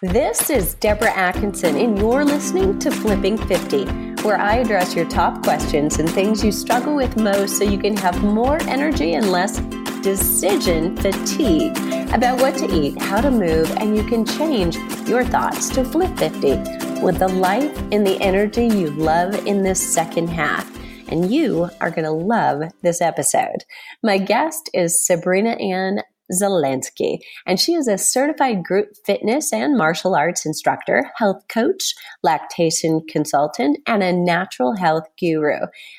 This is Deborah Atkinson, and you're listening to Flipping 50, where I address your top questions and things you struggle with most so you can have more energy and less decision fatigue about what to eat, how to move, and you can change your thoughts to Flip 50 with the life and the energy you love in this second half. And you are going to love this episode. My guest is SABRINA ANN ZIELINSKI, and she is a certified group fitness and martial arts instructor, health coach, lactation consultant, and a natural health guru.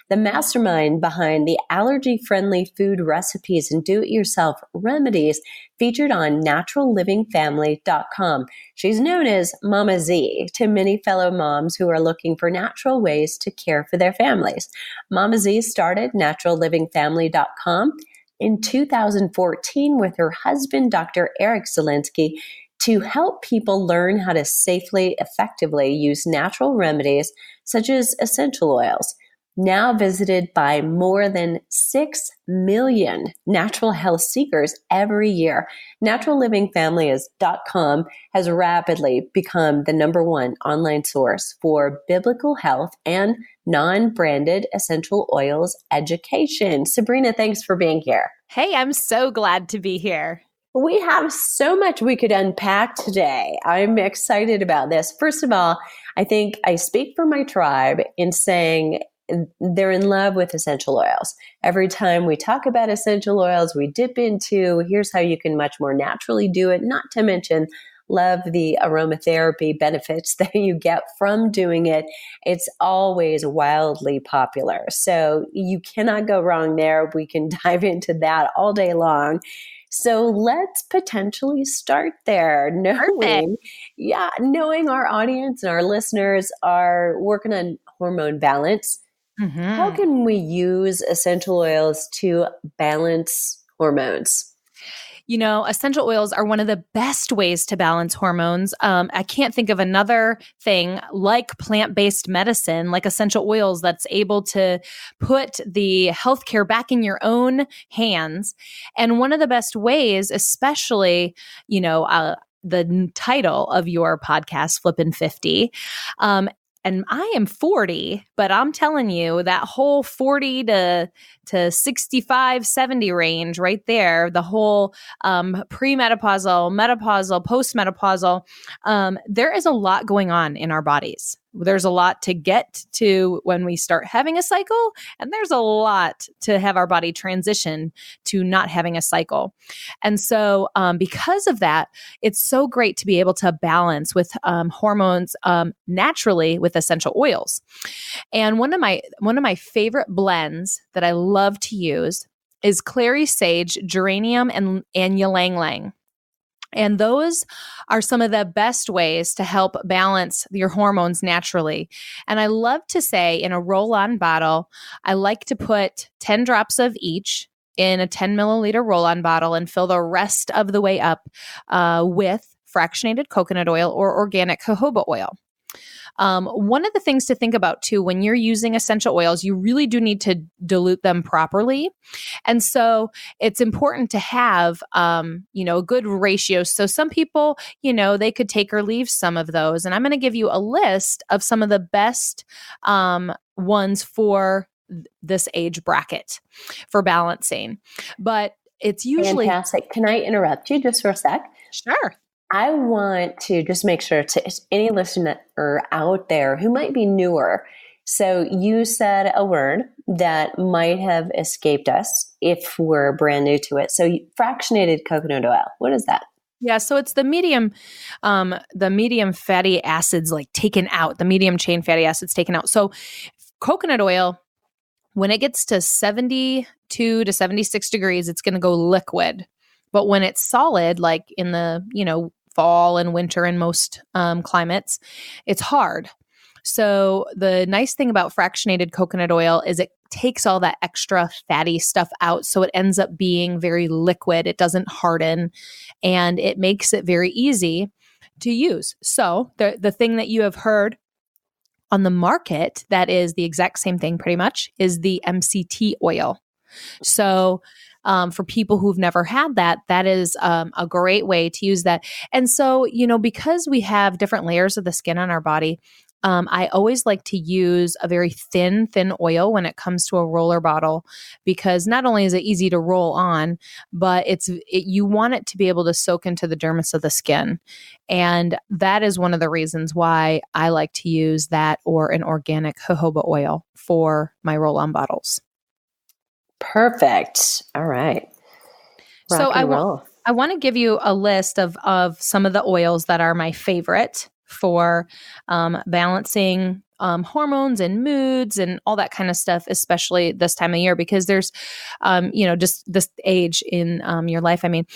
The mastermind behind the allergy-friendly food recipes and do-it-yourself remedies featured on naturallivingfamily.com. She's known as Mama Z to many fellow moms who are looking for natural ways to care for their families. Mama Z started naturallivingfamily.com in 2014 with her husband, Dr. Eric Zielinski, to help people learn how to safely, effectively use natural remedies such as essential oils. Now visited by more than 6 million natural health seekers every year, naturallivingfamily.com has rapidly become the #1 online source for biblical health and non-branded essential oils education. SABRINA, thanks for being here. Hey, I'm so glad to be here. We have so much we could unpack today. I'm excited about this. First of all, I think I speak for my tribe in saying they're in love with essential oils. Every time we talk about essential oils, we dip into here's how you can much more naturally do it, not to mention love the aromatherapy benefits that you get from doing it. It's always wildly popular. So you cannot go wrong there. We can dive into that all day long. So let's potentially start there, knowing our audience and our listeners are working on hormone balance. Mm-hmm. How can we use essential oils to balance hormones? You know, essential oils are one of the best ways to balance hormones. I can't think of another thing like plant-based medicine, like essential oils, that's able to put the healthcare back in your own hands. And one of the best ways, especially, the title of your podcast, Flippin' 50, and I am 40, but I'm telling you that whole 40 to 65, 70 range right there, the whole premenopausal, menopausal, postmenopausal, there is a lot going on in our bodies. There's a lot to get to when we start having a cycle, and there's a lot to have our body transition to not having a cycle. And so because of that, it's so great to be able to balance with hormones naturally with essential oils. And one of my favorite blends that I love to use is clary sage, geranium, and ylang ylang. And those are some of the best ways to help balance your hormones naturally. And I love to say in a roll-on bottle, I like to put 10 drops of each in a 10 milliliter roll-on bottle and fill the rest of the way up with fractionated coconut oil or organic jojoba oil. One of the things to think about too, when you're using essential oils, you really do need to dilute them properly. And so it's important to have, a good ratio. So some people, they could take or leave some of those. And I'm going to give you a list of some of the best ones for this age bracket for balancing. But it's usually fantastic. Can I interrupt you just for a sec? Sure. I want to just make sure to any listener out there who might be newer. So you said a word that might have escaped us if we're brand new to it. So fractionated coconut oil, what is that? Yeah, so it's the medium fatty acids taken out, the medium chain fatty acids taken out. So coconut oil, when it gets to 72 to 76 degrees, it's going to go liquid. But when it's solid, like in the, fall and winter in most climates, it's hard. So the nice thing about fractionated coconut oil is it takes all that extra fatty stuff out. So it ends up being very liquid. It doesn't harden, and it makes it very easy to use. So the thing that you have heard on the market that is the exact same thing pretty much is the MCT oil. So for people who've never had that, that is a great way to use that. And so, because we have different layers of the skin on our body, I always like to use a very thin oil when it comes to a roller bottle, because not only is it easy to roll on, but you want it to be able to soak into the dermis of the skin. And that is one of the reasons why I like to use that or an organic jojoba oil for my roll-on bottles. Perfect. All right. So I want to give you a list of some of the oils that are my favorite for balancing hormones and moods and all that kind of stuff, especially this time of year, because there's, just this age in your life. I mean,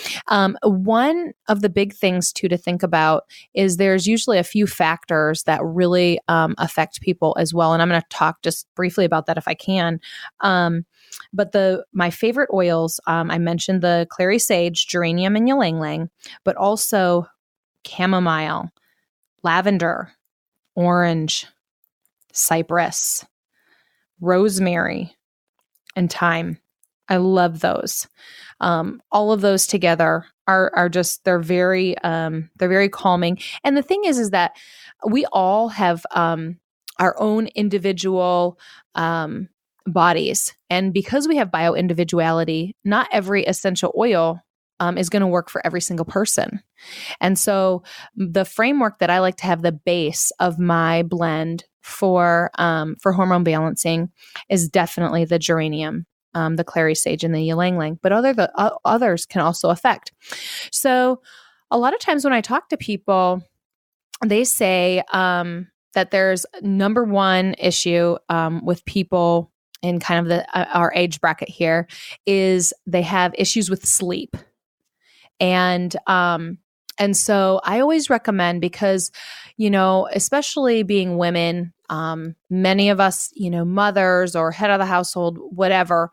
one of the big things too to think about is there's usually a few factors that really affect people as well. And I'm going to talk just briefly about that if I can. But my favorite oils, I mentioned the clary sage, geranium, and ylang ylang, but also chamomile, lavender, orange, cypress, rosemary, and thyme. I love those. All of those together are just, they're very calming. And the thing is that we all have our own individual bodies. And because we have bio-individuality, not every essential oil is going to work for every single person. And so the framework that I like to have the base of my blend for hormone balancing is definitely the geranium, the clary sage, and the ylang ylang, but others can also affect. So a lot of times when I talk to people, they say that there's number one issue with people in kind of our age bracket here is they have issues with sleep. And so I always recommend, because, especially being women, many of us, mothers or head of the household, whatever,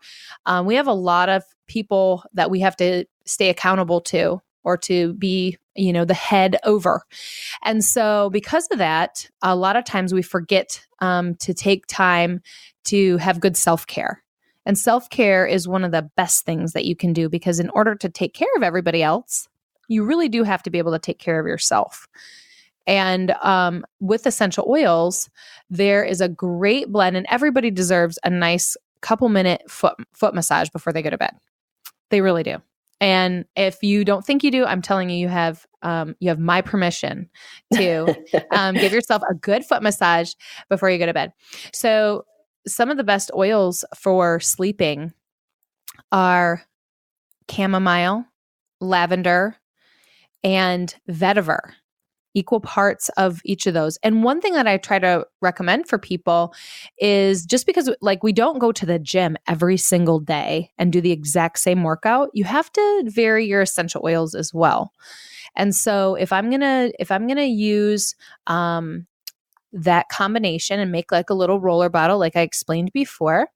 we have a lot of people that we have to stay accountable to, or to be, the head over. And so because of that, a lot of times we forget to take time to have good self-care. And self-care is one of the best things that you can do, because in order to take care of everybody else, you really do have to be able to take care of yourself. And with essential oils, there is a great blend, and everybody deserves a nice couple-minute foot massage before they go to bed. They really do. And if you don't think you do, I'm telling you, you have my permission to give yourself a good foot massage before you go to bed. So some of the best oils for sleeping are chamomile, lavender, and vetiver, equal parts of each of those. And one thing that I try to recommend for people is, just because we don't go to the gym every single day and do the exact same workout, you have to vary your essential oils as well. And so if I'm gonna use that combination and make like a little roller bottle, like I explained before,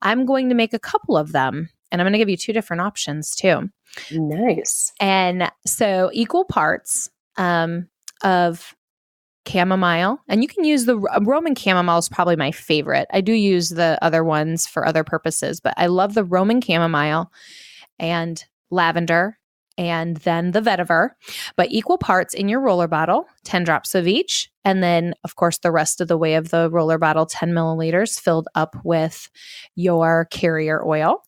I'm going to make a couple of them, and I'm going to give you two different options too. Nice. And so equal parts of chamomile, and you can use the Roman chamomile is probably my favorite. I do use the other ones for other purposes, but I love the Roman chamomile and lavender, and then the vetiver, but equal parts in your roller bottle, 10 drops of each. And then, of course, the rest of the way of the roller bottle, 10 milliliters filled up with your carrier oil.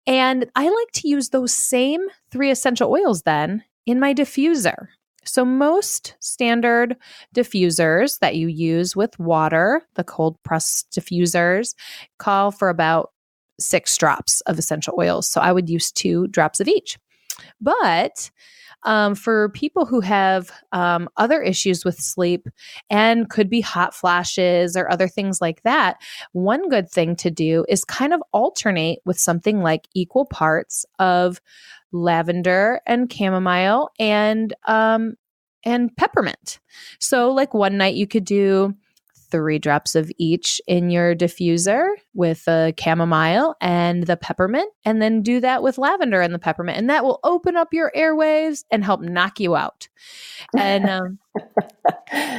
And I like to use those same 3 essential oils then in my diffuser. So most standard diffusers that you use with water, the cold press diffusers, call for about 6 drops of essential oils. So I would use 2 drops of each. But for people who have other issues with sleep and could be hot flashes or other things like that, one good thing to do is kind of alternate with something like equal parts of lavender and chamomile and peppermint. So like one night you could do 3 drops of each in your diffuser with the chamomile and the peppermint, and then do that with lavender and the peppermint. And that will open up your airwaves and help knock you out. And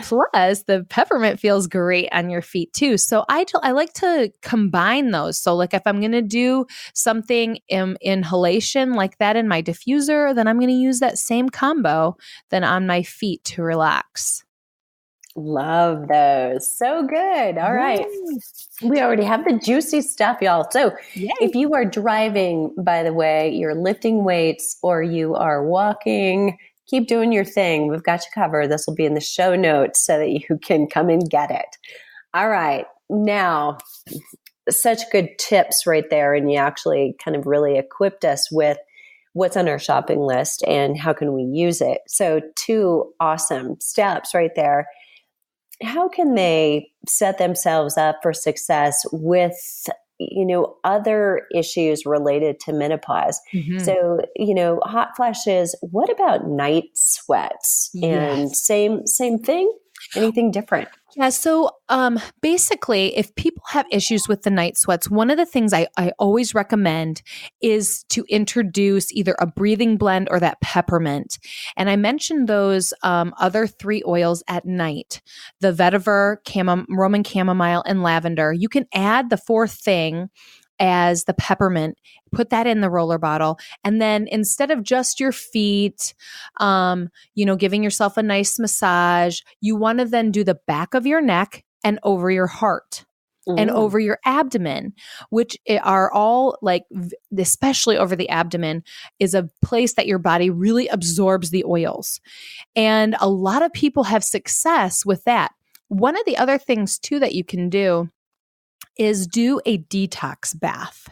plus, the peppermint feels great on your feet too. So I like to combine those. So like if I'm going to do something inhalation like that in my diffuser, then I'm going to use that same combo then on my feet to relax. Love those. So good. All right. We already have the juicy stuff, y'all. So if you are driving, by the way, you're lifting weights or you are walking, keep doing your thing. We've got you covered. This will be in the show notes so that you can come and get it. All right. Now, such good tips right there. And you actually kind of really equipped us with what's on our shopping list and how can we use it. So 2 awesome steps right there. How can they set themselves up for success with, other issues related to menopause? Mm-hmm. So, hot flashes, what about night sweats? Yes. And same thing? Anything different? Yeah. So basically, if people have issues with the night sweats, one of the things I always recommend is to introduce either a breathing blend or that peppermint. And I mentioned those other 3 oils at night, the vetiver, Roman chamomile, and lavender. You can add the 4th thing as the peppermint, put that in the roller bottle. And then instead of just your feet, giving yourself a nice massage, you want to then do the back of your neck and over your heart. And over your abdomen, which are all like, especially over the abdomen, is a place that your body really absorbs the oils. And a lot of people have success with that. One of the other things too that you can do is do a detox bath.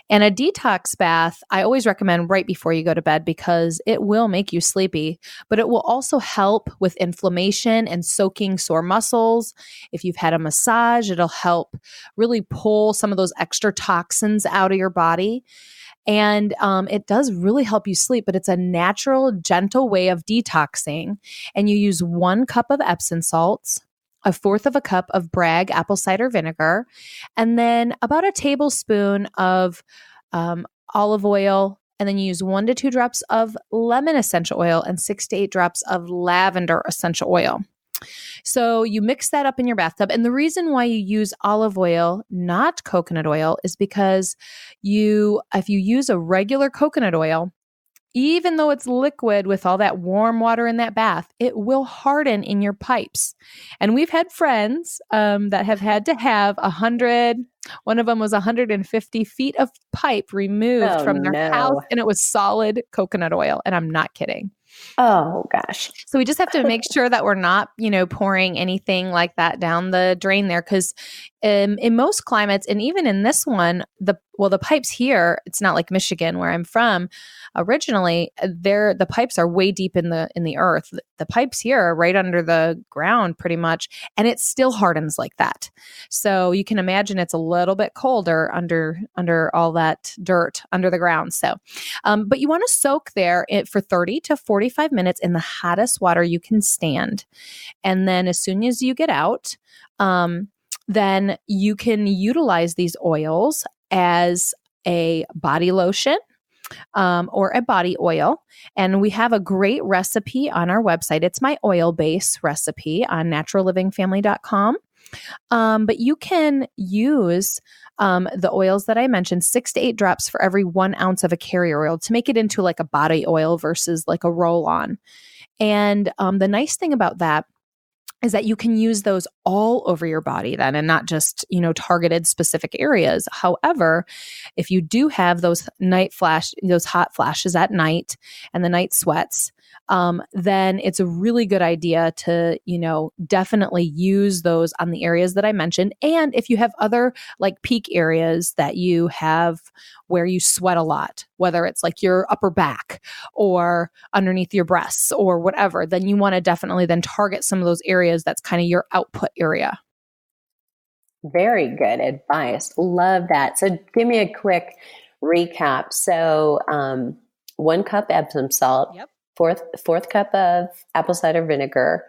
And a detox bath, I always recommend right before you go to bed because it will make you sleepy, but it will also help with inflammation and soaking sore muscles. If you've had a massage, it'll help really pull some of those extra toxins out of your body. And it does really help you sleep, but it's a natural, gentle way of detoxing. And you use 1 cup of Epsom salts, 1/4 of a cup of Bragg apple cider vinegar, and then about a tablespoon of olive oil. And then you use 1 to 2 drops of lemon essential oil and 6 to 8 drops of lavender essential oil. So you mix that up in your bathtub. And the reason why you use olive oil, not coconut oil, is because if you use a regular coconut oil, even though it's liquid with all that warm water in that bath, it will harden in your pipes. And we've had friends that have had to have 100, one of them was 150 feet of pipe removed from their house, and it was solid coconut oil. And I'm not kidding. Oh, gosh. So we just have to make sure that we're not, pouring anything like that down the drain there. Because in most climates, and even in this one, the pipes here, it's not like Michigan where I'm from. Originally, the pipes are way deep in the earth. The pipes here are right under the ground pretty much, and it still hardens like that. So you can imagine it's a little bit colder under all that dirt under the ground. So, but you want to soak there for 30 to 45 minutes in the hottest water you can stand. And then as soon as you get out, then you can utilize these oils as a body lotion or a body oil. And we have a great recipe on our website. It's my oil base recipe on naturallivingfamily.com. But you can use the oils that I mentioned, 6 to 8 drops for every 1 ounce of a carrier oil to make it into like a body oil versus like a roll-on. And the nice thing about that is that you can use those all over your body then and not just, targeted specific areas. However, if you do have those hot flashes at night and the night sweats, then it's a really good idea to, definitely use those on the areas that I mentioned. And if you have other like peak areas that you have where you sweat a lot, whether it's like your upper back or underneath your breasts or whatever, then you want to definitely then target some of those areas that's kind of your output area. Very good advice. Love that. So give me a quick recap. So 1 cup Epsom salt. Yep. Fourth cup of apple cider vinegar.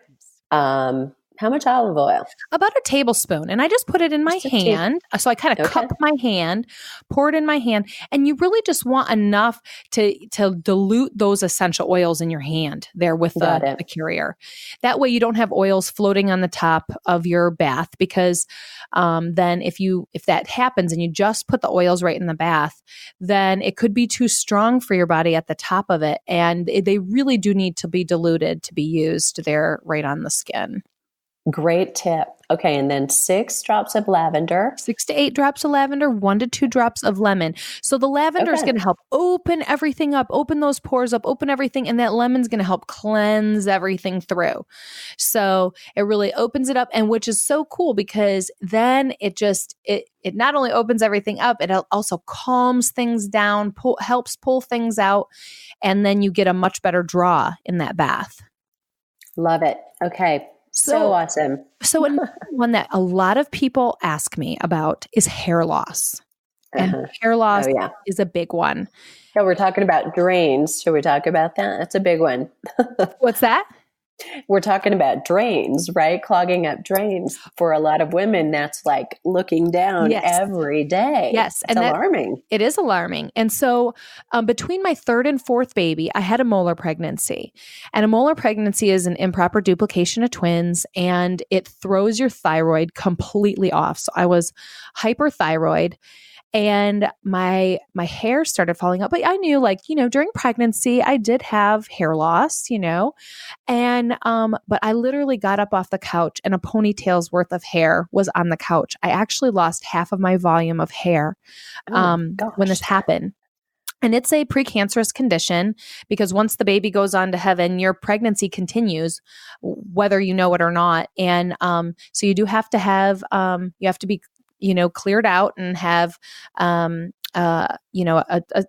How How much olive oil? About a tablespoon. And I just put it in my Just a hand. So I kind of cup my hand, pour it in my hand. And you really just want enough to dilute those essential oils in your hand there with the carrier. That way you don't have oils floating on the top of your bath, because then if that happens and you just put the oils right in the bath, then it could be too strong for your body at the top of it. And they really do need to be diluted to be used there right on the skin. Great tip. Okay. And then 6 drops of lavender. 6 to 8 drops of lavender, 1 to 2 drops of lemon. So the lavender is going to help open everything up, open those pores up, open everything. And that lemon's going to help cleanse everything through. So it really opens it up, and which is so cool, because then it not only opens everything up, it also calms things down, helps pull things out. And then you get a much better draw in that bath. Love it. Okay. So awesome. So another one that a lot of people ask me about is hair loss. And hair loss is a big one. Yeah, we're talking about drains. Should we talk about that? That's a big one. What's that? We're talking about drains, right? Clogging up drains. For a lot of women, that's like looking down every day. Yes. It's alarming. It is alarming. And so between my 3rd and 4th baby, I had a molar pregnancy. And a molar pregnancy is an improper duplication of twins, and it throws your thyroid completely off. So I was hyperthyroid. And my hair started falling out. But I knew, during pregnancy, I did have hair loss, and, but I literally got up off the couch and a ponytail's worth of hair was on the couch. I actually lost half of my volume of hair, when this happened. And it's a precancerous condition, because once the baby goes on to heaven, your pregnancy continues, whether you know it or not. And, so you do have to have, you have to be cleared out and have, a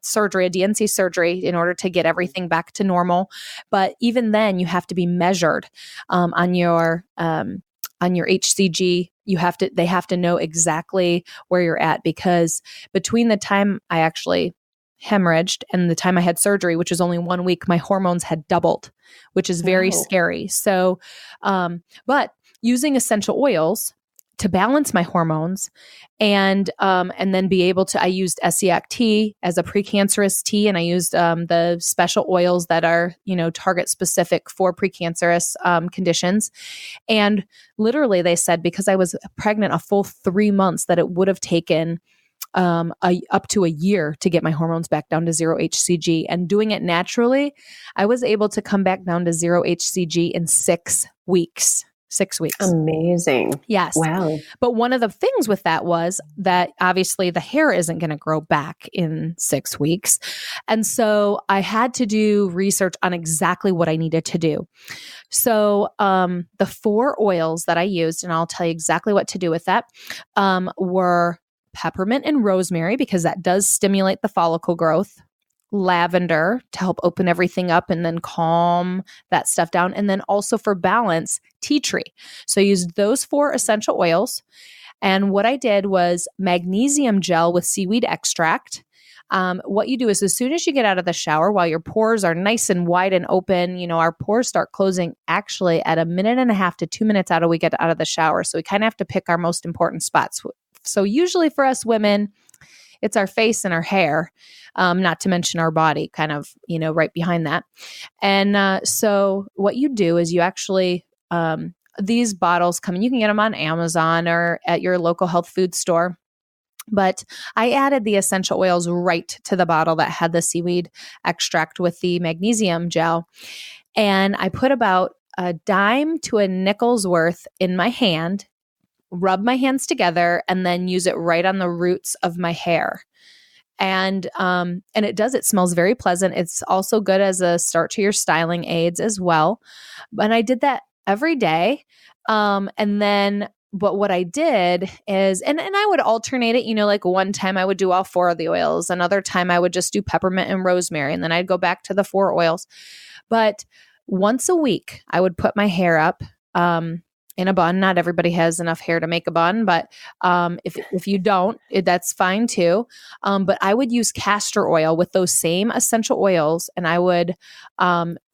surgery, a DNC surgery, in order to get everything back to normal. But even then, you have to be measured on your HCG. They have to know exactly where you're at, because between the time I actually hemorrhaged and the time I had surgery, which was only 1 week, my hormones had doubled, which is very scary. So, but using essential oils to balance my hormones, and then be able to, I used Essiac tea as a precancerous tea, and I used the special oils that are, target specific for precancerous conditions. And literally they said, because I was pregnant a full 3 months, that it would have taken up to a year to get my hormones back down to 0 HCG. And doing it naturally, I was able to come back down to 0 HCG in 6 weeks. 6 weeks. Amazing. Yes. Wow. But one of the things with that was that obviously the hair isn't going to grow back in 6 weeks. And so I had to do research on exactly what I needed to do. So the 4 oils that I used, and I'll tell you exactly what to do with that, were peppermint and rosemary, because that does stimulate the follicle growth. Lavender to help open everything up and then calm that stuff down. And then also for balance, tea tree. So I used those 4 essential oils. And what I did was magnesium gel with seaweed extract. What you do is, as soon as you get out of the shower, while your pores are nice and wide and open, our pores start closing actually at 1.5 minutes to 2 minutes we get out of the shower. So we kind of have to pick our most important spots. So usually for us women, it's our face and our hair, not to mention our body, kind of, right behind that. And so what you do is you actually, these bottles come in, you can get them on Amazon or at your local health food store. But I added the essential oils right to the bottle that had the seaweed extract with the magnesium gel. And I put about a dime to a nickel's worth in my hand, rub my hands together, and then use it right on the roots of my hair. And it smells very pleasant. It's also good as a start to your styling aids as well. And I did that every day. But what I did is, and I would alternate it, like one time I would do all 4 of the oils. Another time I would just do peppermint and rosemary. And then I'd go back to the 4 oils. But once a week, I would put my hair up, in a bun. Not everybody has enough hair to make a bun, but if you don't, that's fine too. But I would use castor oil with those same essential oils, and I would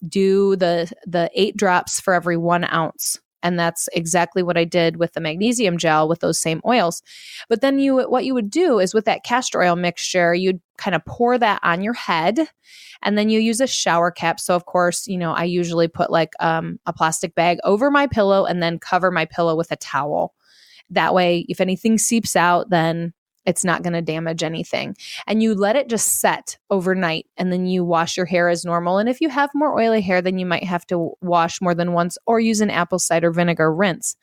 do the 8 drops for every 1 ounce And that's exactly what I did with the magnesium gel with those same oils. But then what you would do is with that castor oil mixture, you'd kind of pour that on your head, and then you use a shower cap. So of course, I usually put like a plastic bag over my pillow and then cover my pillow with a towel. That way, if anything seeps out, then it's not going to damage anything. And you let it just set overnight, and then you wash your hair as normal. And if you have more oily hair, then you might have to wash more than once or use an apple cider vinegar rinse.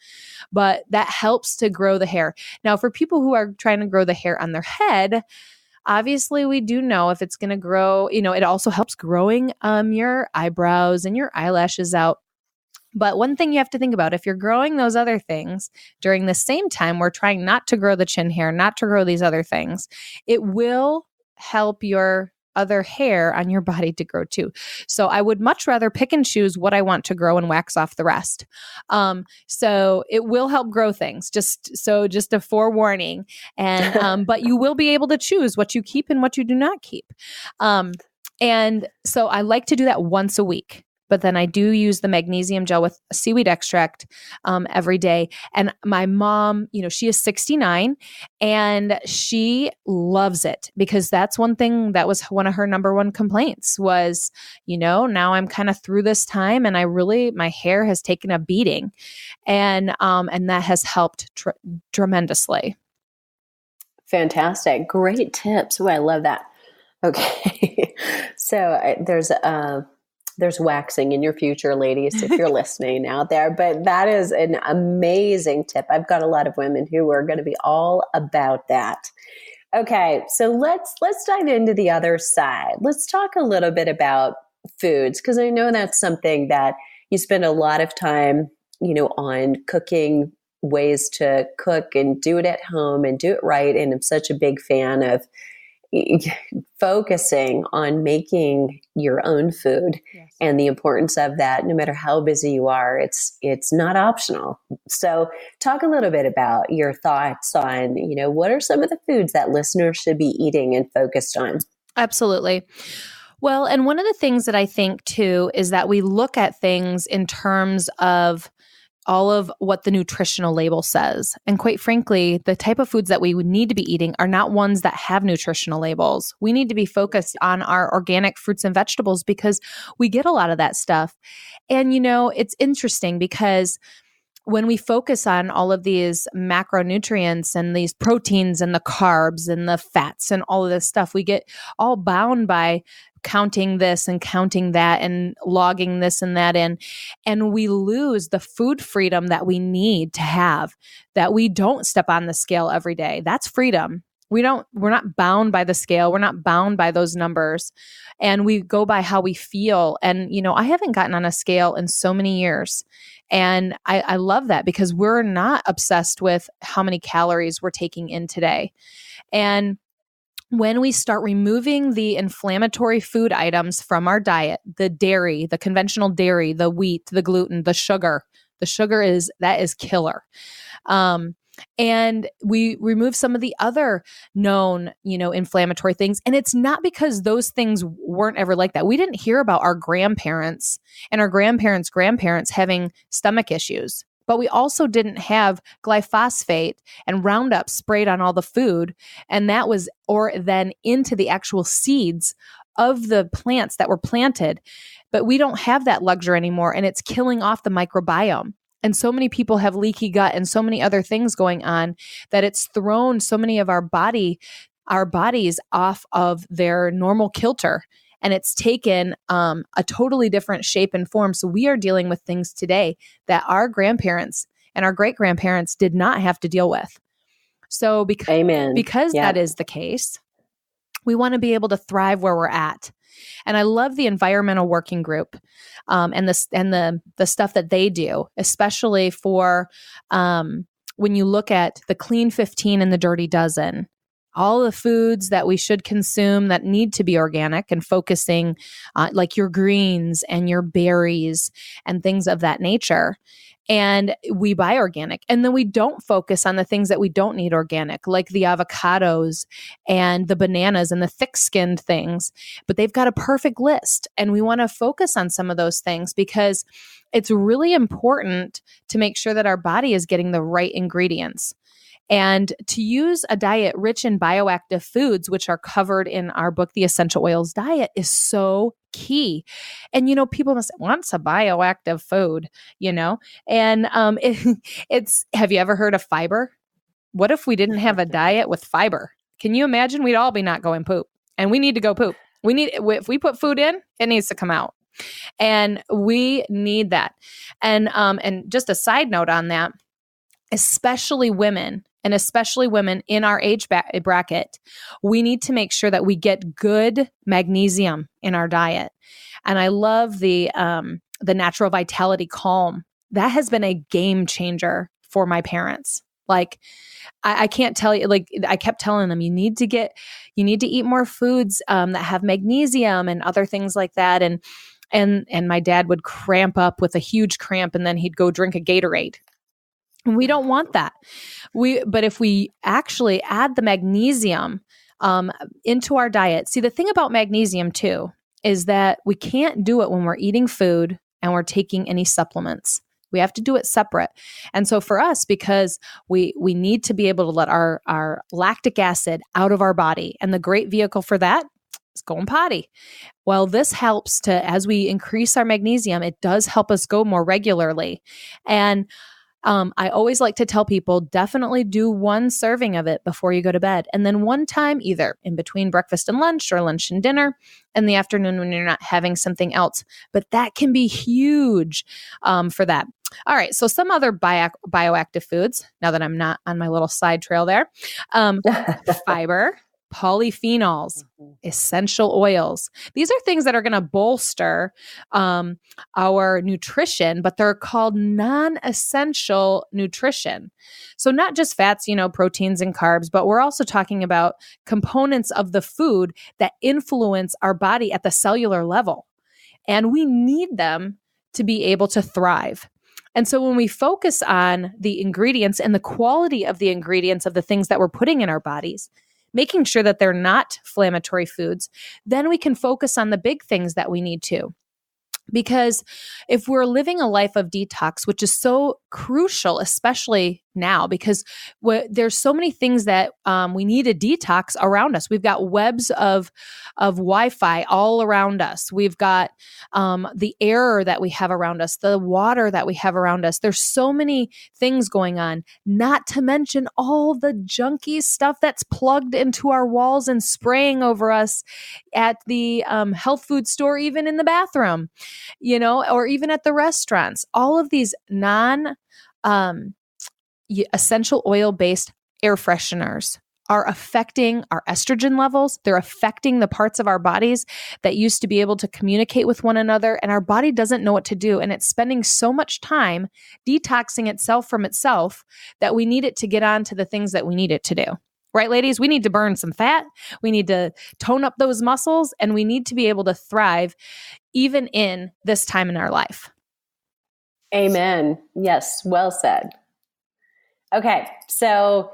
But that helps to grow the hair. Now, for people who are trying to grow the hair on their head, obviously we do know if it's going to grow, it also helps growing your eyebrows and your eyelashes out. But one thing you have to think about, if you're growing those other things during the same time we're trying not to grow the chin hair, not to grow these other things, it will help your other hair on your body to grow too. So I would much rather pick and choose what I want to grow and wax off the rest. So it will help grow things, just a forewarning. And but you will be able to choose what you keep and what you do not keep. And so I like to do that once a week. But then I do use the magnesium gel with seaweed extract every day. And my mom, she is 69 and she loves it because that's one thing that was one of her number one complaints was, now I'm kind of through this time and my hair has taken a beating. And that has helped tremendously. Fantastic. Great tips. Oh, I love that. Okay. So there's waxing in your future, ladies, if you're listening out there. But that is an amazing tip. I've got a lot of women who are going to be all about that. Okay, so let's dive into the other side. Let's talk a little bit about foods, because I know that's something that you spend a lot of time, on cooking, ways to cook and do it at home and do it right. And I'm such a big fan of focusing on making your own food. Yes. And the importance of that, no matter how busy you are, it's not optional. So talk a little bit about your thoughts on, what are some of the foods that listeners should be eating and focused on? Absolutely. Well, and one of the things that I think too is that we look at things in terms of all of what the nutritional label says. And quite frankly, the type of foods that we would need to be eating are not ones that have nutritional labels. We need to be focused on our organic fruits and vegetables because we get a lot of that stuff. And, it's interesting because when we focus on all of these macronutrients and these proteins and the carbs and the fats and all of this stuff, we get all bound by counting this and counting that and logging this and that in. And we lose the food freedom that we need to have, that we don't step on the scale every day. That's freedom. We're not bound by the scale. We're not bound by those numbers. And we go by how we feel. And, I haven't gotten on a scale in so many years. And I love that because we're not obsessed with how many calories we're taking in today. And when we start removing the inflammatory food items from our diet, the dairy, the conventional dairy, the wheat, the gluten, the sugar is killer. And we remove some of the other known, inflammatory things. And it's not because those things weren't ever like that. We didn't hear about our grandparents and our grandparents' grandparents having stomach issues. But we also didn't have glyphosate and Roundup sprayed on all the food. And that was, or then into the actual seeds of the plants that were planted. But we don't have that luxury anymore. And it's killing off the microbiome. And so many people have leaky gut and so many other things going on that it's thrown so many of our bodies off of their normal kilter. And it's taken a totally different shape and form. So we are dealing with things today that our grandparents and our great-grandparents did not have to deal with. So because that is the case, we want to be able to thrive where we're at. And I love the environmental working group and the stuff that they do, especially for when you look at the Clean 15 and the Dirty Dozen. all the foods that we should consume that need to be organic and focusing like your greens and your berries and things of that nature. And we buy organic. And then we don't focus on the things that we don't need organic, like the avocados and the bananas and the thick-skinned things. But they've got a perfect list. And we want to focus on some of those things because it's really important to make sure that our body is getting the right ingredients. And to use a diet rich in bioactive foods, which are covered in our book, The Essential Oils Diet, is so key. And, people must say, what's a bioactive food, And it's, have you ever heard of fiber? What if we didn't have a diet with fiber? Can you imagine? We'd all be not going poop. And we need to go poop. If we put food in, it needs to come out. And we need that. And just a side note on that, especially women in our age bracket, we need to make sure that we get good magnesium in our diet. And I love the Natural Vitality Calm. That has been a game changer for my parents. Like, I can't tell you, like, I kept telling them, you need to eat more foods that have magnesium and other things like that. And my dad would cramp up with a huge cramp and then he'd go drink a Gatorade. We don't want that. But if we actually add the magnesium into our diet, see, the thing about magnesium too is that we can't do it when we're eating food and we're taking any supplements. We have to do it separate. And so for us, because we need to be able to let our lactic acid out of our body, and the great vehicle for that is going potty. Well, this helps as we increase our magnesium, it does help us go more regularly. And I always like to tell people, definitely do one serving of it before you go to bed. And then one time, either in between breakfast and lunch or lunch and dinner in the afternoon when you're not having something else. But that can be huge for that. All right. So some other bioactive foods, now that I'm not on my little side trail there, fiber, polyphenols, essential oils. These are things that are going to bolster our nutrition, but they're called non-essential nutrition. So not just fats, proteins and carbs, but we're also talking about components of the food that influence our body at the cellular level. And we need them to be able to thrive. And so when we focus on the ingredients and the quality of the ingredients of the things that we're putting in our bodies, making sure that they're not inflammatory foods, then we can focus on the big things that we need to. Because if we're living a life of detox, which is so crucial, especially now, because there's so many things that we need a detox around us. We've got webs of Wi-Fi all around us. We've got the air that we have around us, the water that we have around us. There's so many things going on, not to mention all the junky stuff that's plugged into our walls and spraying over us at the health food store, even in the bathroom, or even at the restaurants. All of these essential oil-based air fresheners are affecting our estrogen levels. They're affecting the parts of our bodies that used to be able to communicate with one another, and our body doesn't know what to do. And it's spending so much time detoxing itself from itself that we need it to get on to the things that we need it to do. Right, ladies? We need to burn some fat. We need to tone up those muscles, and we need to be able to thrive even in this time in our life. Amen. Yes, well said. Okay, so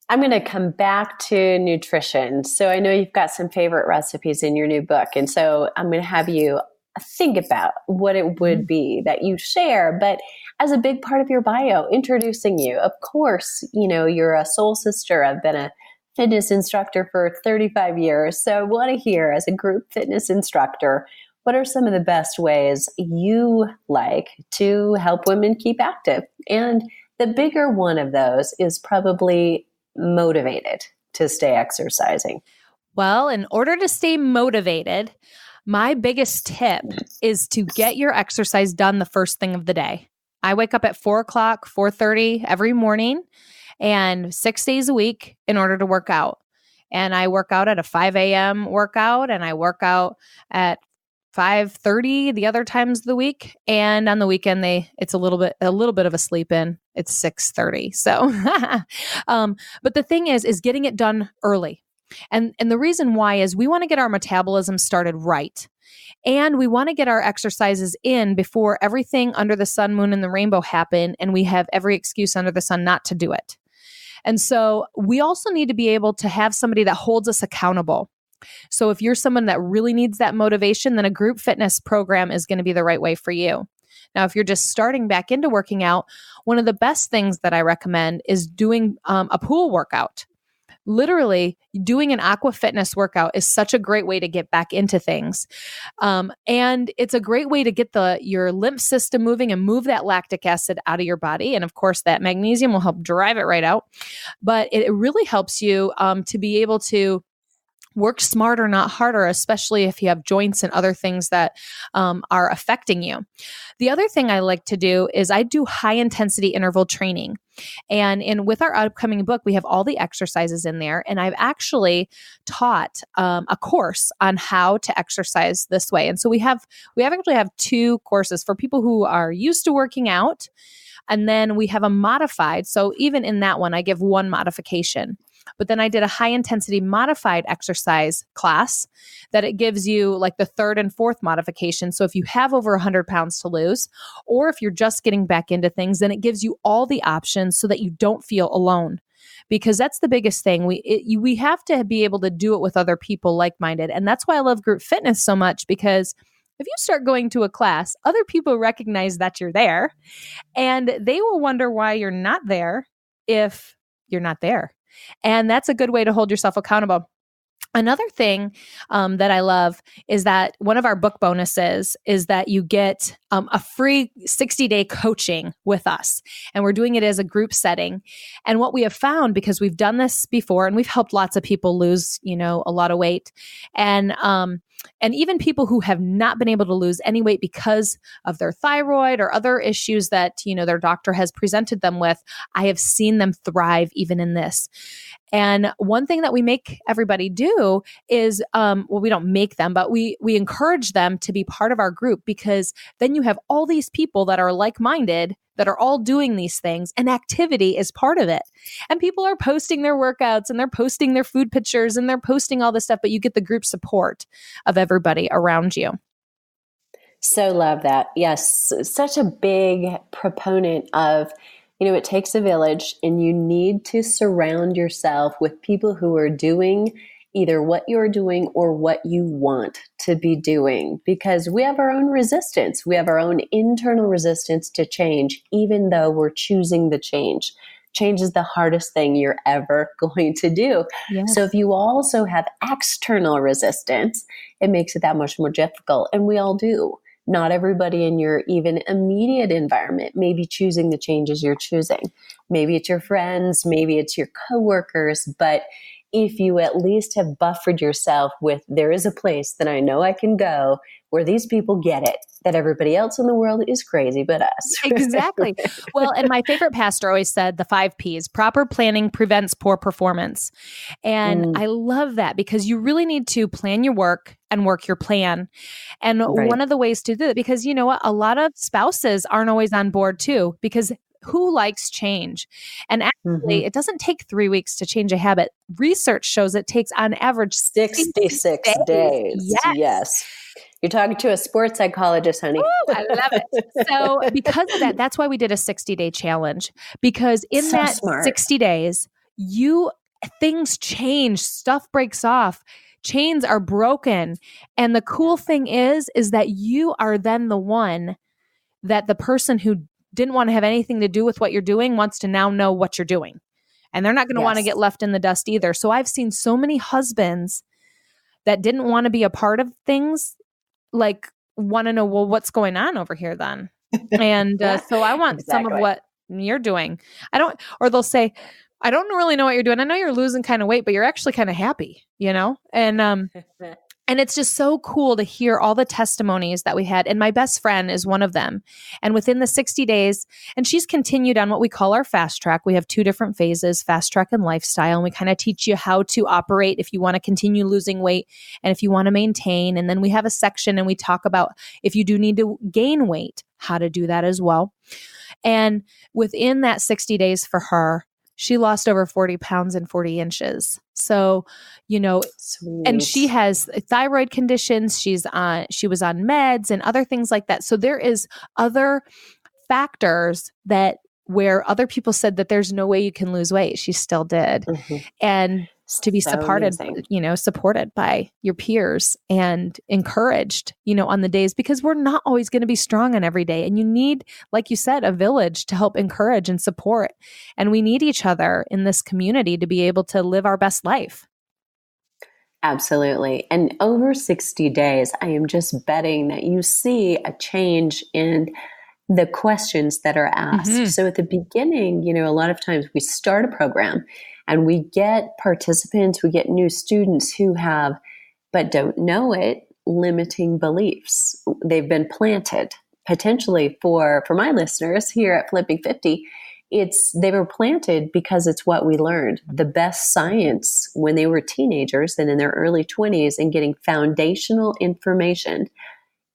I'm going to come back to nutrition. So I know you've got some favorite recipes in your new book. And so I'm going to have you think about what it would be that you share, but as a big part of your bio, introducing you. Of course, you're a soul sister. I've been a fitness instructor for 35 years. So I want to hear, as a group fitness instructor, what are some of the best ways you like to help women keep active? And the bigger one of those is probably motivated to stay exercising. Well, in order to stay motivated, my biggest tip is to get your exercise done the first thing of the day. I wake up at 4:00, 4:30 every morning and 6 days a week in order to work out. And I work out at a 5 a.m. workout, and I work out at 5:30 the other times of the week. And on the weekend, it's a little bit of a sleep in. It's 6:30. So, but the thing is getting it done early. And the reason why is we want to get our metabolism started right. And we want to get our exercises in before everything under the sun, moon, and the rainbow happen. And we have every excuse under the sun not to do it. And so we also need to be able to have somebody that holds us accountable. So if you're someone that really needs that motivation, then a group fitness program is going to be the right way for you. Now, if you're just starting back into working out, one of the best things that I recommend is doing a pool workout. Literally, doing an aqua fitness workout is such a great way to get back into things. And it's a great way to get your lymph system moving and move that lactic acid out of your body. And of course, that magnesium will help drive it right out. But it really helps you to be able to work smarter, not harder, especially if you have joints and other things that are affecting you. The other thing I like to do is I do high intensity interval training. And with our upcoming book, we have all the exercises in there. And I've actually taught a course on how to exercise this way. And so we actually have 2 courses for people who are used to working out. And then we have a modified. So even in that one, I give one modification. But then I did a high intensity modified exercise class that it gives you like the 3rd and 4th modification. So if you have over 100 pounds to lose, or if you're just getting back into things, then it gives you all the options so that you don't feel alone. Because that's the biggest thing. We have to be able to do it with other people like-minded. And that's why I love group fitness so much, because if you start going to a class, other people recognize that you're there, and they will wonder why you're not there if you're not there. And that's a good way to hold yourself accountable. Another thing that I love is that one of our book bonuses is that you get a free 60-day coaching with us. And we're doing it as a group setting. And what we have found, because we've done this before and we've helped lots of people lose, a lot of weight. And even people who have not been able to lose any weight because of their thyroid or other issues that, their doctor has presented them with, I have seen them thrive even in this. And one thing that we make everybody do is, we don't make them, but we encourage them to be part of our group, because then you have all these people that are like-minded that are all doing these things, and activity is part of it. And people are posting their workouts and they're posting their food pictures and they're posting all this stuff, but you get the group support of everybody around you. So love that. Yes. Such a big proponent of, it takes a village, and you need to surround yourself with people who are doing either what you're doing or what you want to be doing, because we have our own resistance. We have our own internal resistance to change, even though we're choosing the change. Change is the hardest thing you're ever going to do. Yes. So if you also have external resistance, it makes it that much more difficult. And we all do. Not everybody in your even immediate environment may be choosing the changes you're choosing. Maybe it's your friends, maybe it's your coworkers, but if you at least have buffered yourself with, there is a place that I know I can go where these people get it, that everybody else in the world is crazy but us. Exactly. Well, and my favorite pastor always said the 5 Ps: proper planning prevents poor performance. And I love that, because you really need to plan your work and work your plan. And one of the ways to do it, because you know what, a lot of spouses aren't always on board too, because who likes change? And actually, it doesn't take 3 weeks to change a habit. Research shows it takes on average 66 days. Yes. You're talking to a sports psychologist, honey. Ooh, I love it. So because of that, that's why we did a 60-day challenge, because in that 60 days, things change, stuff breaks off, chains are broken. And the cool thing is that you are then the one that the person who didn't want to have anything to do with what you're doing wants to now know what you're doing. And they're not going to want to get left in the dust either. So I've seen so many husbands that didn't want to be a part of things, like want to know, well, what's going on over here then? And so I want some of what you're doing. Or they'll say, I don't really know what you're doing. I know you're losing kind of weight, but you're actually kind of happy, And And it's just so cool to hear all the testimonies that we had. And my best friend is one of them. And within the 60 days, and she's continued on what we call our fast track. We have 2 different phases, fast track and lifestyle. And we kind of teach you how to operate if you want to continue losing weight and if you want to maintain. And then we have a section and we talk about if you do need to gain weight, how to do that as well. And within that 60 days for her, she lost over 40 pounds and 40 inches. So, Sweet. and she has thyroid conditions. She was on meds and other things like that. So there is other factors that where other people said that there's no way you can lose weight. She still did. Mm-hmm. And to be supported by your peers and encouraged, on the days, because we're not always going to be strong on every day. And you need, like you said, a village to help encourage and support. And we need each other in this community to be able to live our best life. Absolutely. And over 60 days, I am just betting that you see a change in the questions that are asked. Mm-hmm. So at the beginning, a lot of times we start a program and we get participants, we get new students who have, but don't know it, limiting beliefs. They've been planted. Potentially for my listeners here at Flipping 50, they were planted because it's what we learned. The best science when they were teenagers and in their early 20s and getting foundational information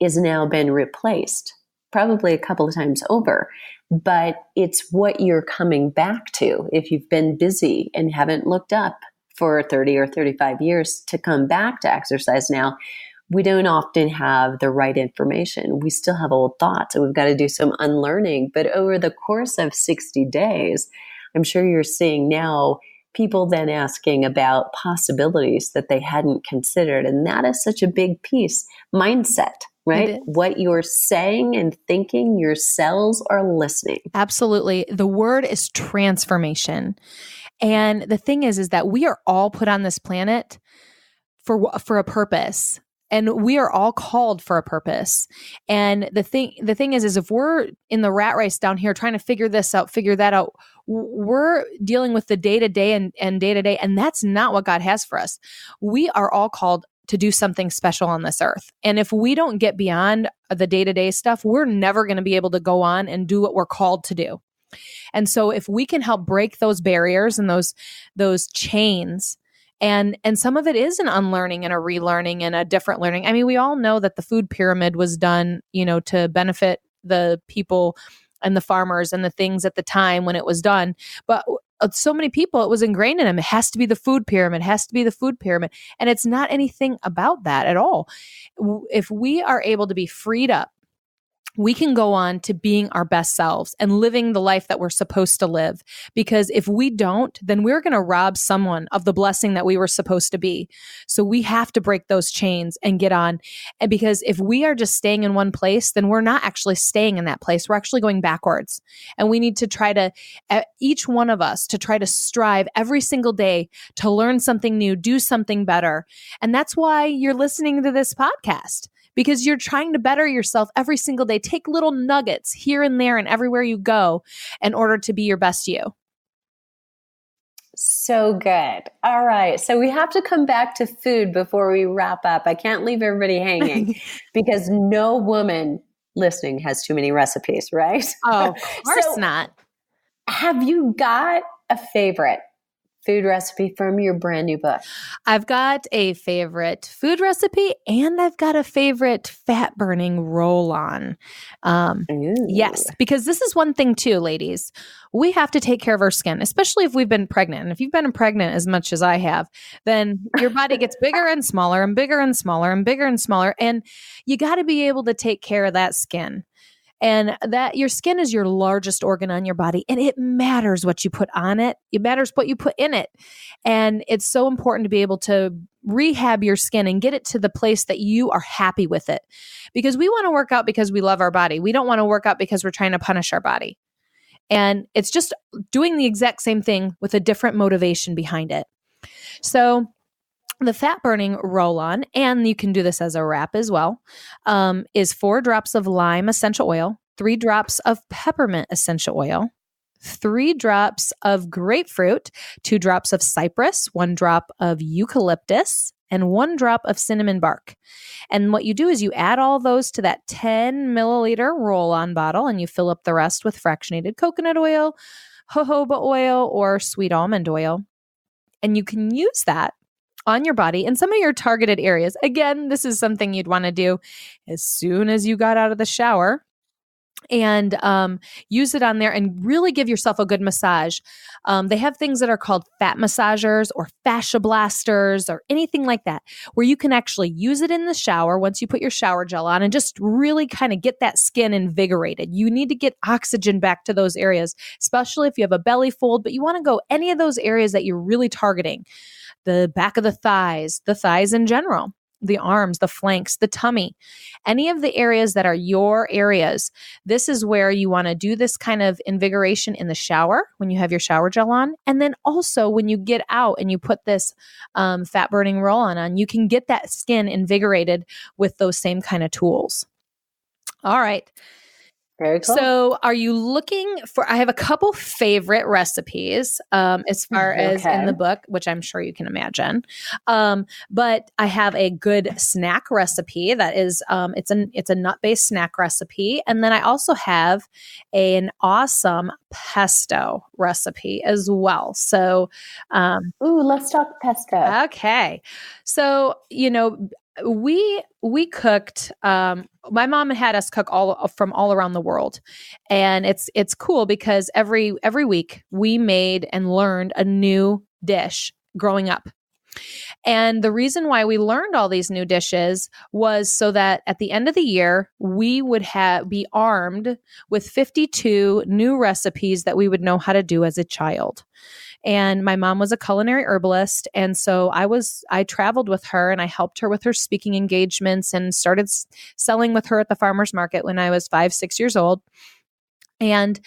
is now been replaced, probably a couple of times over. But it's what you're coming back to if you've been busy and haven't looked up for 30 or 35 years to come back to exercise now. We don't often have the right information. We still have old thoughts and we've got to do some unlearning. But over the course of 60 days, I'm sure you're seeing now people then asking about possibilities that they hadn't considered. And that is such a big piece. Mindset. Right? What you're saying and thinking, your cells are listening. Absolutely. The word is transformation. And the thing is that we are all put on this planet for a purpose. And we are all called for a purpose. And the thing is if we're in the rat race down here trying to figure this out, figure that out, we're dealing with the day-to-day and day-to-day. And that's not what God has for us. We are all called to do something special on this earth. And if we don't get beyond the day-to-day stuff, we're never going to be able to go on and do what we're called to do. And so if we can help break those barriers and those chains, and some of it is an unlearning and a relearning and a different learning. I mean, we all know that the food pyramid was done, to benefit the people and the farmers and the things at the time when it was done. But so many people, it was ingrained in them. It has to be the food pyramid, And it's not anything about that at all. If we are able to be freed up, we can go on to being our best selves and living the life that we're supposed to live. Because if we don't, then we're going to rob someone of the blessing that we were supposed to be. So we have to break those chains and get on. And because if we are just staying in one place, then we're not actually staying in that place. We're actually going backwards. And we need to try to, each one of us, to try to strive every single day to learn something new, do something better. And that's why you're listening to this podcast. Because you're trying to better yourself every single day. Take little nuggets here and there and everywhere you go in order to be your best you. So good. All right. So we have to come back to food before we wrap up. I can't leave everybody hanging because no woman listening has too many recipes, right? Oh, of course not. Have you got a favorite food recipe from your brand new book? I've got a favorite food recipe and I've got a favorite fat burning roll-on. Yes, because this is one thing too, ladies. We have to take care of our skin, especially if we've been pregnant. And if you've been pregnant as much as I have, then your body gets bigger and smaller and bigger and smaller and bigger and smaller. And you got to be able to take care of that skin. And that your skin is your largest organ on your body, and it matters what you put on it. It matters what you put in it. And it's so important to be able to rehab your skin and get it to the place that you are happy with it. Because we want to work out because we love our body. We don't want to work out because we're trying to punish our body. And it's just doing the exact same thing with a different motivation behind it. So the fat burning roll-on, and you can do this as a wrap as well, is 4 drops of lime essential oil, 3 drops of peppermint essential oil, 3 drops of grapefruit, 2 drops of cypress, 1 drop of eucalyptus, and 1 drop of cinnamon bark. And what you do is you add all those to that 10 milliliter roll-on bottle, and you fill up the rest with fractionated coconut oil, jojoba oil, or sweet almond oil. And you can use that on your body in some of your targeted areas. Again, this is something you'd want to do as soon as you got out of the shower, and use it on there and really give yourself a good massage. They have things that are called fat massagers or fascia blasters or anything like that, where you can actually use it in the shower once you put your shower gel on and just really kind of get that skin invigorated. You need to get oxygen back to those areas, especially if you have a belly fold, but you want to go any of those areas that you're really targeting. The back of the thighs in general, the arms, the flanks, the tummy, any of the areas that are your areas. This is where you want to do this kind of invigoration in the shower when you have your shower gel on. And then also when you get out and you put this fat burning roll-on, you can get that skin invigorated with those same kind of tools. All right. Very cool. So are you looking for, I have a couple favorite recipes as far as in the book, which I'm sure you can imagine. But I have a good snack recipe that is, it's a nut-based snack recipe. And then I also have an awesome pesto recipe as well. So, let's talk pesto. Okay. So, we cooked, my mom had us cook from all around the world. And it's cool because every week we made and learned a new dish growing up. And the reason why we learned all these new dishes was so that at the end of the year, we would be armed with 52 new recipes that we would know how to do as a child. And my mom was a culinary herbalist. And so I traveled with her and I helped her with her speaking engagements and started selling with her at the farmer's market when I was 5-6 years old. And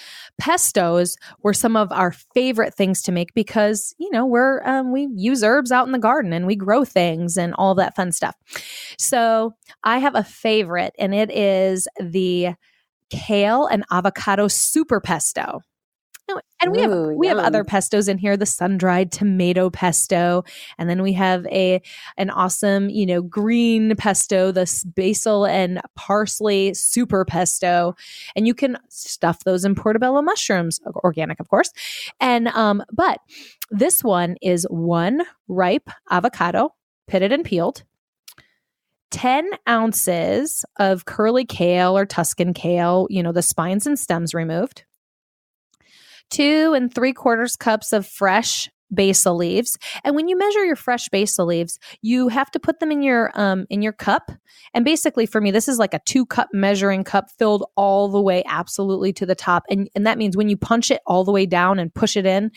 pestos were some of our favorite things to make because, we use herbs out in the garden and we grow things and all that fun stuff. So I have a favorite, and it is the kale and avocado super pesto. And we have other pestos in here, the sun-dried tomato pesto. And then we have an awesome, green pesto, the basil and parsley super pesto. And you can stuff those in portobello mushrooms, organic, of course. And, but this one is 1 ripe avocado, pitted and peeled, 10 ounces of curly kale or Tuscan kale, the spines and stems removed, 2 3/4 cups of fresh basil leaves. And when you measure your fresh basil leaves, you have to put them in your cup. And basically for me, this is like a 2-cup measuring cup filled all the way absolutely to the top. And that means when you punch it all the way down and push it in,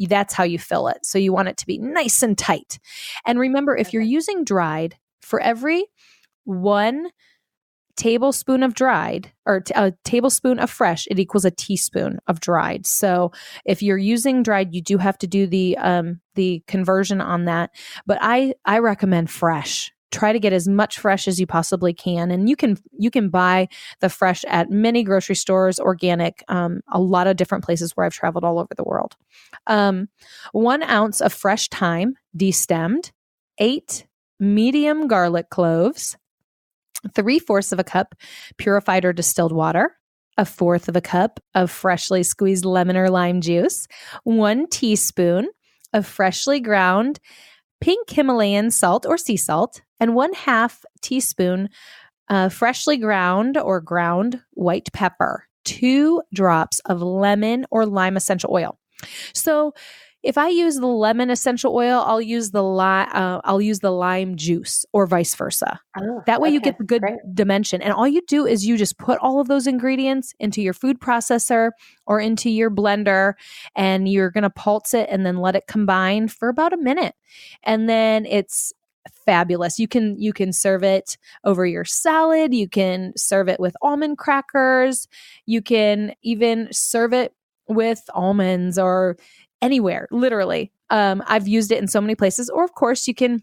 that's how you fill it. So you want it to be nice and tight. And remember, if you're using dried, for every 1 tablespoon of dried or a tablespoon of fresh, it equals a teaspoon of dried. So if you're using dried, you do have to do the conversion on that. But I recommend fresh. Try to get as much fresh as you possibly can. And you can buy the fresh at many grocery stores, organic, a lot of different places where I've traveled all over the world. 1 ounce of fresh thyme, destemmed, 8 medium garlic cloves, 3/4 of a cup purified or distilled water, 1/4 of a cup of freshly squeezed lemon or lime juice, 1 teaspoon of freshly ground pink Himalayan salt or sea salt, and 1/2 teaspoon freshly ground or ground white pepper, 2 drops of lemon or lime essential oil. So if I use the lemon essential oil, I'll use the lime juice, or vice versa. That way you get the good dimension. And all you do is you just put all of those ingredients into your food processor or into your blender, and you're going to pulse it and then let it combine for about a minute. And then it's fabulous. You can serve it over your salad. You can serve it with almond crackers. You can even serve it with almonds or anywhere, literally. I've used it in so many places. Or of course, you can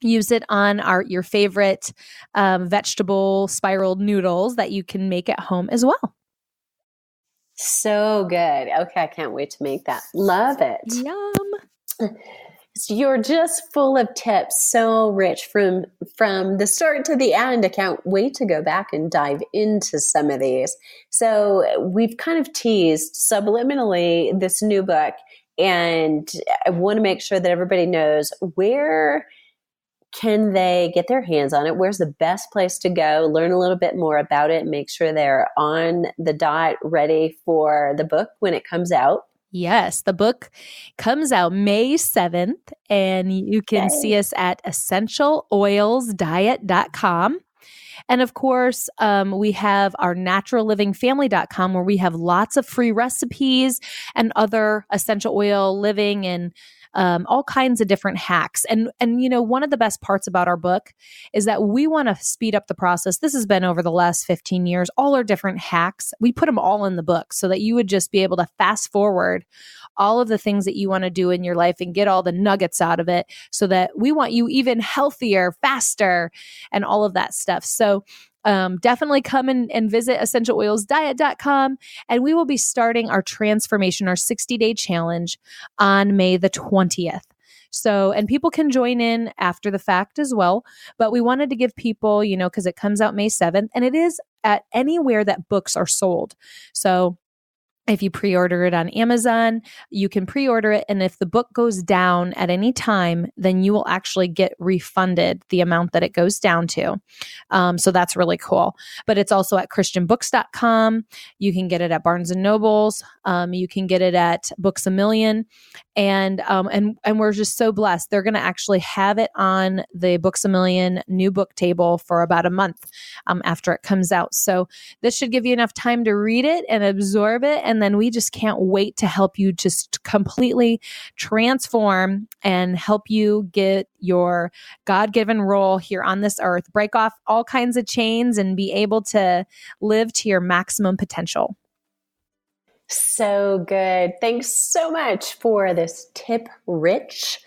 use it on your favorite vegetable spiraled noodles that you can make at home as well. So good. Okay, I can't wait to make that. Love it. Yum. You're just full of tips, so rich from the start to the end. I can't wait to go back and dive into some of these. So we've kind of teased subliminally this new book, and I want to make sure that everybody knows where can they get their hands on it? Where's the best place to go? Learn a little bit more about it, make sure they're on the dot, ready for the book when it comes out. Yes, the book comes out May 7th, and you can see us at essentialoilsdiet.com. And of course, we have our naturallivingfamily.com, where we have lots of free recipes and other essential oil living and all kinds of different hacks. And you know, one of the best parts about our book is that we want to speed up the process. This has been over the last 15 years, all our different hacks. We put them all in the book so that you would just be able to fast forward all of the things that you want to do in your life and get all the nuggets out of it, so that we want you even healthier, faster, and all of that stuff. So definitely come and visit essentialoilsdiet.com, and we will be starting our transformation, our 60-day challenge on May the 20th. So, and people can join in after the fact as well, but we wanted to give people, you know, because it comes out May 7th, and it is at anywhere that books are sold. So if you pre-order it on Amazon, you can pre-order it. And if the book goes down at any time, then you will actually get refunded the amount that it goes down to. So that's really cool. But it's also at christianbooks.com. You can get it at Barnes & Noble's. You can get it at Books A Million. And we're just so blessed. They're going to actually have it on the Books A Million new book table for about a month after it comes out. So this should give you enough time to read it and absorb it. And then we just can't wait to help you just completely transform and help you get your God-given role here on this earth, break off all kinds of chains, and be able to live to your maximum potential. So good. Thanks so much for this tip-rich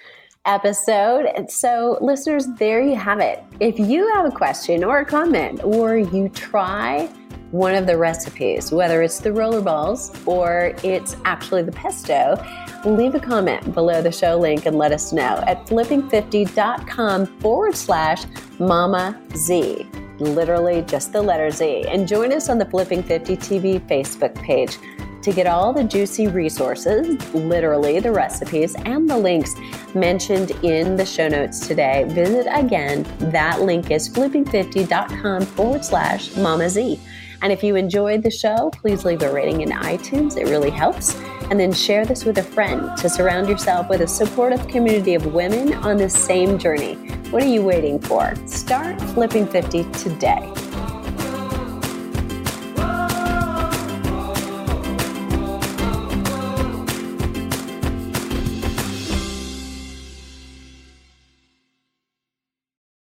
episode. And so, listeners, there you have it. If you have a question or a comment, or you try one of the recipes, whether it's the rollerballs or it's actually the pesto, leave a comment below the show link and let us know at flipping50.com/Mama Z. Literally just the letter Z. And join us on the Flipping 50 TV Facebook page to get all the juicy resources, literally the recipes and the links mentioned in the show notes today. Visit again. That link is flipping50.com/Mama Z. And if you enjoyed the show, please leave a rating in iTunes. It really helps. And then share this with a friend to surround yourself with a supportive community of women on the same journey. What are you waiting for? Start Flipping 50 today.